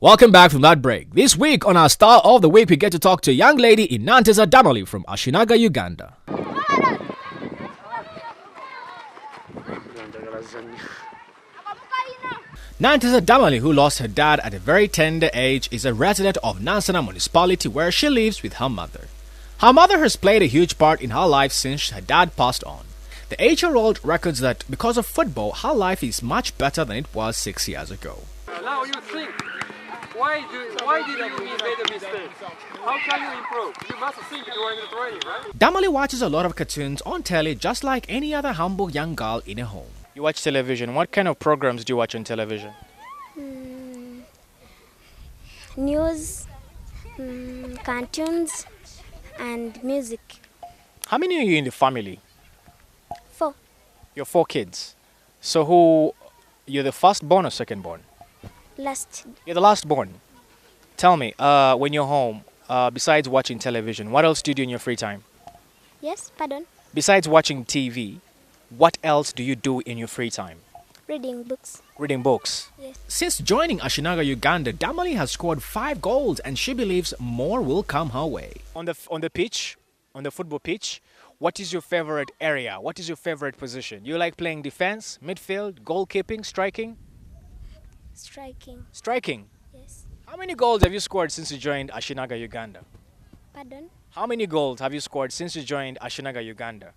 Welcome back from that break. This week on our Star of the Week, we get to talk to a young lady in Nanteza, Damalie from Ashinaga, Uganda. Nanteza Damalie, who lost her dad at a very tender age, is a resident of Nansana municipality where she lives with her mother. Her mother has played a huge part in her life since her dad passed on. The 8-year-old records that because of football, her life is much better than it was 6 years ago. Now you think, why did you make a mistake? How can you improve? You must think during the training, right? Damalie watches a lot of cartoons on telly just like any other humble young girl in a home. You watch television. What kind of programs do you watch on television? News, cartoons, and music. How many are you in the family? 4. You're 4 kids. So you're the firstborn or secondborn? Last. You're the last born. Tell me, when you're home, besides watching television, what else do you do in your free time? Yes, pardon? Besides watching TV, what else do you do in your free time? Reading books. Reading books. Yes. Since joining Ashinaga Uganda, Damalie has scored 5 goals and she believes more will come her way. On the pitch, on the football pitch, what is your favorite area? What is your favorite position? You like playing defense, midfield, goalkeeping, striking? Striking. Striking? Yes. How many goals have you scored since you joined Ashinaga Uganda? Pardon? How many goals have you scored since you joined Ashinaga Uganda?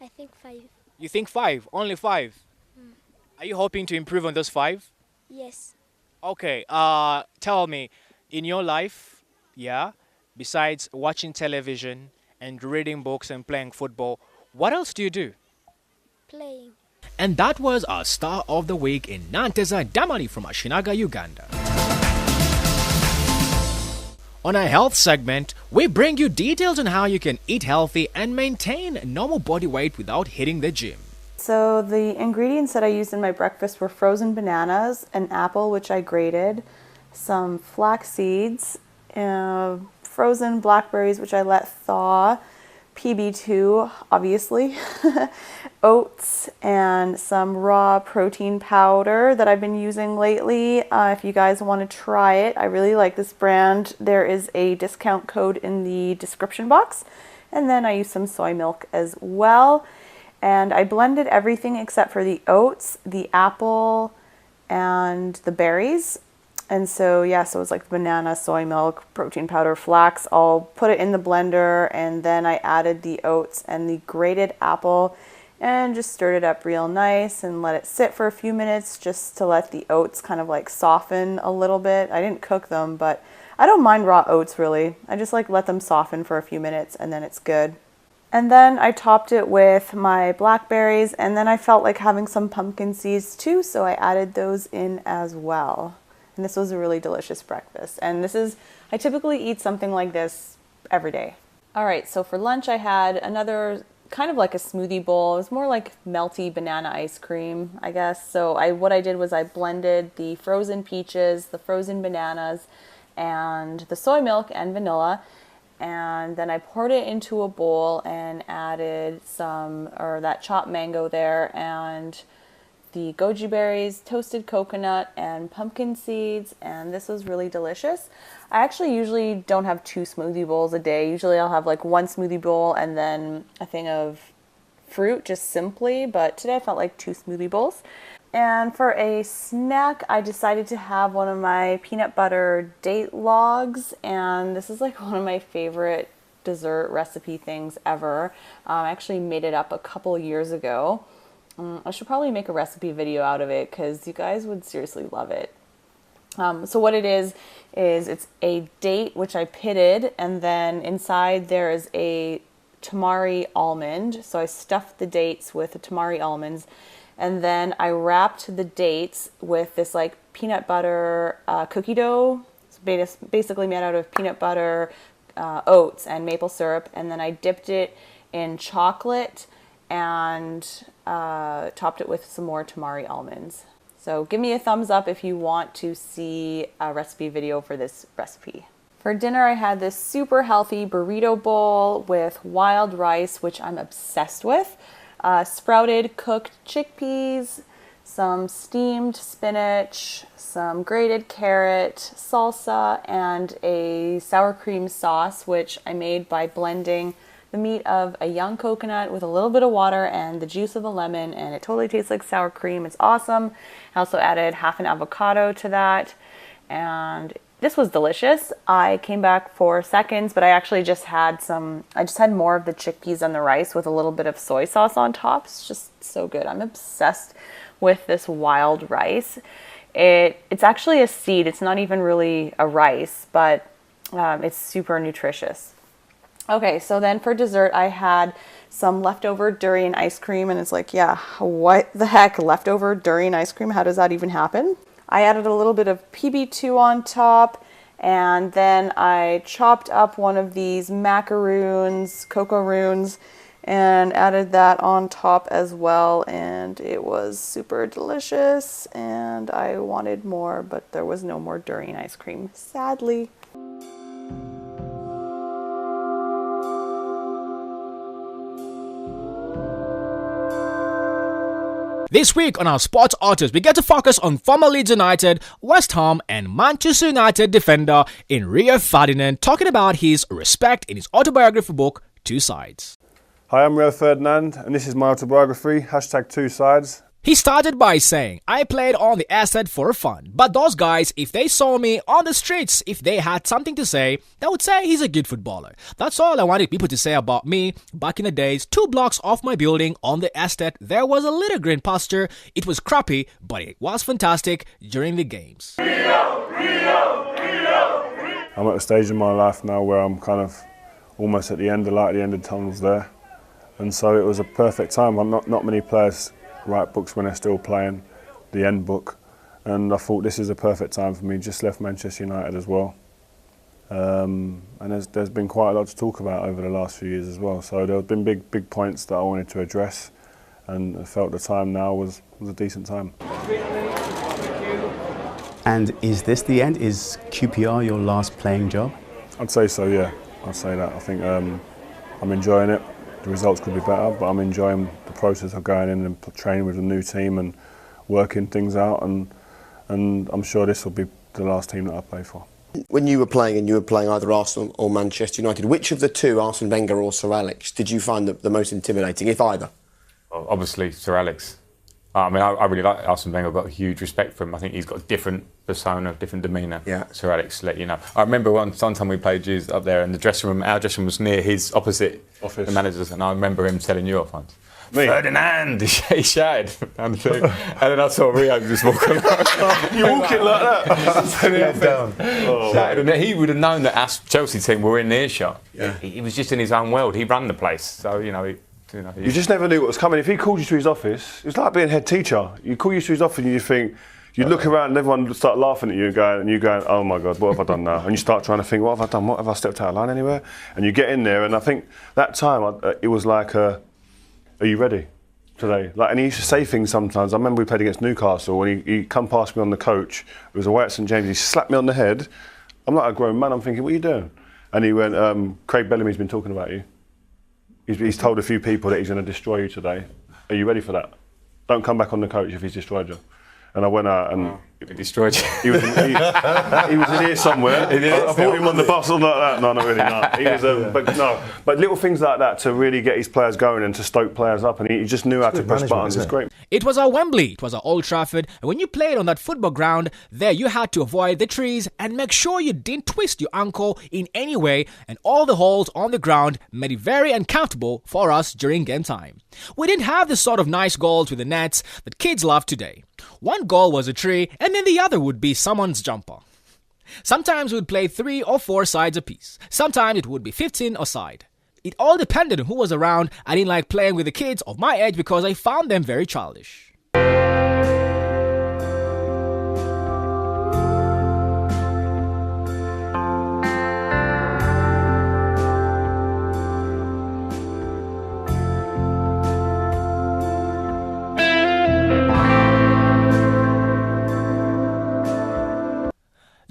I think 5. You think 5? Only 5? Are you hoping to improve on those 5? Yes. Okay, tell me, in your life, besides watching television and reading books and playing football, what else do you do? Playing. And that was our Star of the Week in Nanteza, Damalie from Ashinaga, Uganda. On our health segment, we bring you details on how you can eat healthy and maintain normal body weight without hitting the gym. So the ingredients that I used in my breakfast were frozen bananas, an apple which I grated, some flax seeds, frozen blackberries which I let thaw, PB2 obviously, oats, and some raw protein powder that I've been using lately. If you guys want to try it, I really like this brand. There is a discount code in the description box. And then I use some soy milk as well. And I blended everything except for the oats, the apple, and the berries. And so so it's like banana, soy milk, protein powder, flax. I'll put it in the blender, and then I added the oats and the grated apple and just stirred it up real nice and let it sit for a few minutes just to let the oats kind of like soften a little bit. I didn't cook them, but I don't mind raw oats really. I just like let them soften for a few minutes and then it's good. And then I topped it with my blackberries, and then I felt like having some pumpkin seeds too, so I added those in as well. And this was a really delicious breakfast. And I typically eat something like this every day. All right, so for lunch I had another kind of like a smoothie bowl. It was more like melty banana ice cream, I guess. So what I did was I blended the frozen peaches, the frozen bananas, and the soy milk and vanilla. And then I poured it into a bowl and added that chopped mango there, and the goji berries, toasted coconut, and pumpkin seeds, and this was really delicious. I actually usually don't have 2 smoothie bowls a day. Usually I'll have like 1 smoothie bowl and then a thing of fruit, just simply, but today I felt like 2 smoothie bowls. And for a snack, I decided to have one of my peanut butter date logs, and this is like one of my favorite dessert recipe things ever. I actually made it up a couple years ago. I should probably make a recipe video out of it because you guys would seriously love it. So what it is it's a date which I pitted, and then inside there is a tamari almond. So I stuffed the dates with the tamari almonds, and then I wrapped the dates with this like peanut butter cookie dough. It's basically made out of peanut butter, oats, and maple syrup, and then I dipped it in chocolate and topped it with some more tamari almonds. So give me a thumbs up if you want to see a recipe video for this recipe. For dinner, I had this super healthy burrito bowl with wild rice, which I'm obsessed with, sprouted cooked chickpeas, some steamed spinach, some grated carrot, salsa, and a sour cream sauce, which I made by blending the meat of a young coconut with a little bit of water and the juice of a lemon, and it totally tastes like sour cream. It's awesome. I also added half an avocado to that, and this was delicious. I came back for seconds, but I actually just had more of the chickpeas and the rice with a little bit of soy sauce on top. It's just so good. I'm obsessed with this wild rice. It's actually a seed. It's not even really a rice, but it's super nutritious. Okay, so then for dessert, I had some leftover durian ice cream, and it's like, yeah, what the heck, leftover durian ice cream? How does that even happen? I added a little bit of PB2 on top, and then I chopped up one of these macaroons, coco-roons, and added that on top as well, and it was super delicious, and I wanted more, but there was no more durian ice cream, sadly. This week on our Sports Autos, we get to focus on former Leeds United, West Ham and Manchester United defender in Rio Ferdinand talking about his respect in his autobiography book, Two Sides. Hi, I'm Rio Ferdinand and this is my autobiography, #2Sides. He started by saying, I played on the asset for fun, but those guys, if they saw me on the streets, if they had something to say, they would say he's a good footballer. That's all I wanted people to say about me. Back in the days, 2 blocks off my building on the estate, there was a little green pasture. It was crappy, but it was fantastic during the games. I'm at a stage in my life now where I'm kind of almost at the end, the light at the end of the tunnel's there. And so it was a perfect time. Not many players write books when they're still playing, the end book, and I thought this is a perfect time for me. Just left Manchester United as well, and there's been quite a lot to talk about over the last few years as well, so there have been big points that I wanted to address, and I felt the time now was a decent time. And is this the end? Is QPR your last playing job? I'd say so, yeah. I'd say that. I think I'm enjoying it. The results could be better, but I'm enjoying the process of going in and training with a new team and working things out, and I'm sure this will be the last team that I play for. When you were playing, and you were playing either Arsenal or Manchester United, which of the two, Arsene Wenger or Sir Alex, did you find the most intimidating, if either? Well, obviously, Sir Alex. I mean, I really like Arsene Wenger. I've got a huge respect for him. I think he's got a different persona, different demeanour. Yeah. Sir Alex, let you know. I remember one time we played Jews up there, and the dressing room, our dressing room was near his opposite office, the manager's, and I remember him telling you off once. Me? Ferdinand, he shouted down the thing, and then I saw Rio just walking along. You walk it like that? Down. Oh, Shouted, and he would have known that our Chelsea team were in earshot. Yeah. He was just in his own world. He ran the place, so You just never knew what was coming. If he called you to his office, it was like being head teacher. You call you to his office and you think, you look around and everyone would start laughing at you and you're going, oh my God, what have I done now? And you start trying to think, what have I done? What have I stepped out of line anywhere? And you get in there, and I think that time it was like, are you ready today? Like, and he used to say things sometimes. I remember we played against Newcastle and he come past me on the coach. It was away at St James. He slapped me on the head. I'm like a grown man. I'm thinking, what are you doing? And he went, Craig Bellamy's been talking about you. He's told a few people that he's going to destroy you today. Are you ready for that? Don't come back on the coach if he's destroyed you. And I went out and... He destroyed you. He was in here somewhere. I brought him on the bus or like that. No, not really, no. He was, but little things like that to really get his players going and to stoke players up, and he just knew how to press buttons. It's great. It was at Wembley, it was at Old Trafford, and when you played on that football ground, there you had to avoid the trees and make sure you didn't twist your ankle in any way, and all the holes on the ground made it very uncomfortable for us during game time. We didn't have the sort of nice goals with the nets that kids love today. One goal was a tree, and then the other would be someone's jumper. Sometimes we'd play 3 or 4 sides apiece. Sometimes it would be 15 a side. It all depended on who was around. I didn't like playing with the kids of my age because I found them very childish.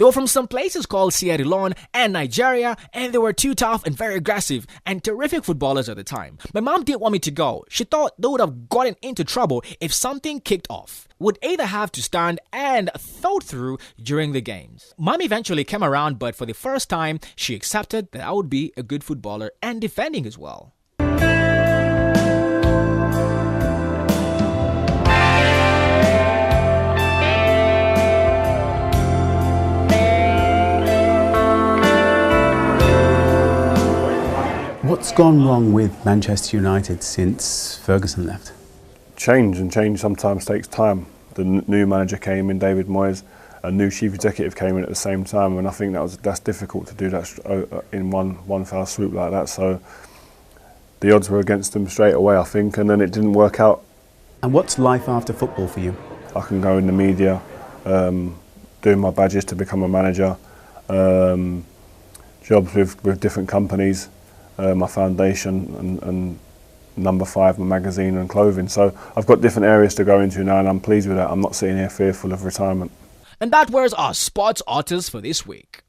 They were from some places called Sierra Leone and Nigeria, and they were too tough and very aggressive and terrific footballers at the time. My mom didn't want me to go. She thought they would have gotten into trouble if something kicked off. Would either have to stand and thought through during the games. Mom eventually came around, but for the first time, she accepted that I would be a good footballer and defending as well. What's gone wrong with Manchester United since Ferguson left? Change, and change sometimes takes time. The new manager came in, David Moyes, a new chief executive came in at the same time, and I think that's difficult to do that in one foul swoop like that. So the odds were against them straight away, I think, and then it didn't work out. And what's life after football for you? I can go in the media, doing my badges to become a manager, jobs with different companies, my foundation and Number 5, my magazine and clothing. So I've got different areas to go into now, and I'm pleased with that. I'm not sitting here fearful of retirement. And that was our sports artist for this week.